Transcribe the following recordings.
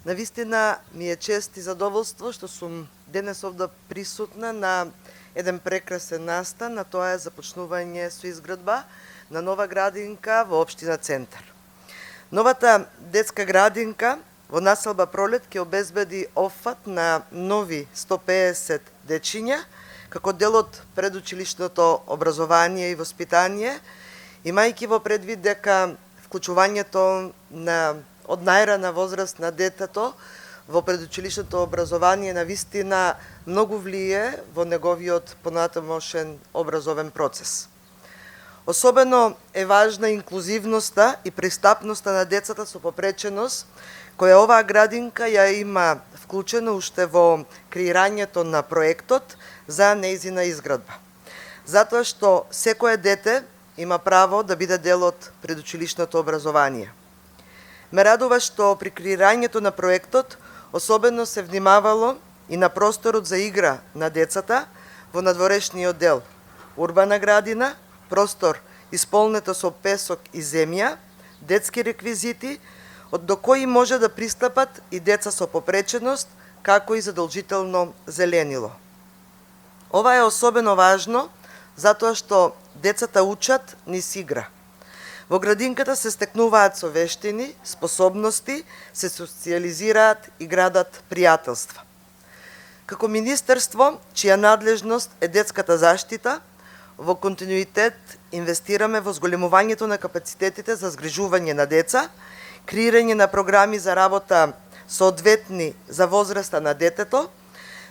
Навистина ми е чест и задоволство што сум денес овде присутна на еден прекрасен настан, а тоа е започнување со изградба на нова градинка во општина Центар. Новата детска градинка во населба Пролет ќе обезбеди опфат на нови 150 дечиња како дел од предучилишното образование и воспитание, имајќи во предвид дека вклучувањето од најрана возраст на детето во предучилишното образование навистина многу влие во неговиот понатамошен образовен процес. Особено е важна инклузивноста и пристапноста на децата со попреченост, која оваа градинка ја има вклучено уште во креирањето на проектот за нејзина изградба. Затоа што секое дете има право да биде дел од предучилишното образование. Ме радува што при креирањето на проектот особено се внимавало и на просторот за игра на децата во надворешниот дел. Урбана градина, простор исполнето со песок и земја, детски реквизити, до кои може да пристапат и деца со попреченост, како и задолжително зеленило. Ова е особено важно, затоа што децата учат низ игра. Во градинката се стекнуваат со вештини, способности, се социализираат и градат пријателства. Како министерство, чија надлежност е детската заштита, во континуитет инвестираме во зголемувањето на капацитетите за згрижување на деца, креирање на програми за работа соодветни за возраста на детето,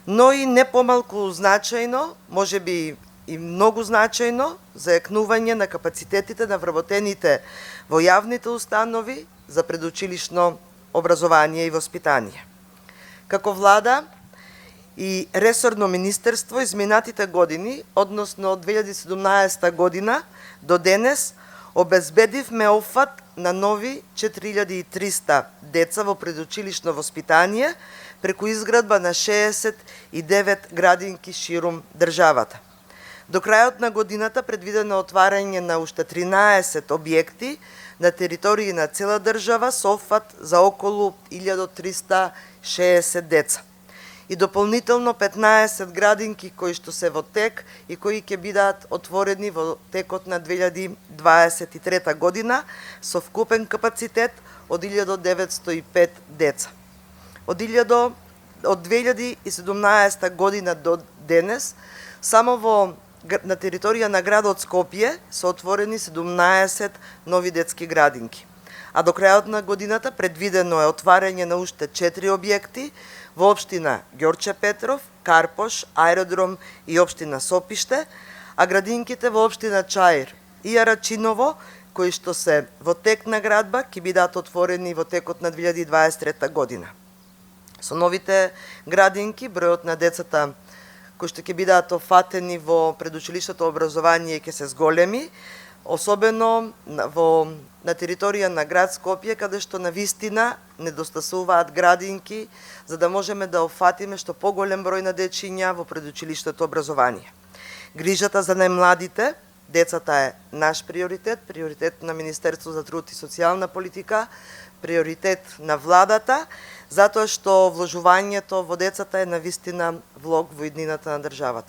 но и не помалку значајно, можеби и многу значајно, зајакнување на капацитетите на вработените во јавните установи за предучилишно образование и воспитание. Како влада и ресорно министерство изминатите години, односно од 2017 година до денес, обезбедивме опфат на нови 4300 деца во предучилишно воспитание преку изградба на 69 градинки ширум државата. До крајот на годината предвидено отварање на уште 13 објекти на територија на цела држава со опфат за околу 1360 деца. И дополнително 15 градинки кои што се во тек и кои ќе бидат отворени во текот на 2023 година со вкупен капацитет од 1905 деца. Од 2017 година до денес само на територија на градот Скопје се отворени 17 нови детски градинки. А до крајот на годината предвидено е отварање на уште 4 објекти во општина Ѓорче Петров, Карпош, Аеродром и општина Сопиште, а градинките во општина Чаир и Арачиново, кои што се во тек на градба, ќе бидат отворени во текот на 2023 година. Со новите градинки, бројот на децата кои што ќе бидат офатени во предучилишното образование ќе се зголеми, особено на територија на град Скопје, каде што навистина недостасуваат градинки, за да можеме да офатиме што поголем број на дечиња во предучилишното образование. Грижата за најмладите, децата е наш приоритет, приоритет на Министерство за труд и социјална политика, приоритет на владата, затоа што вложувањето во децата е навистина влог во иднината на државата.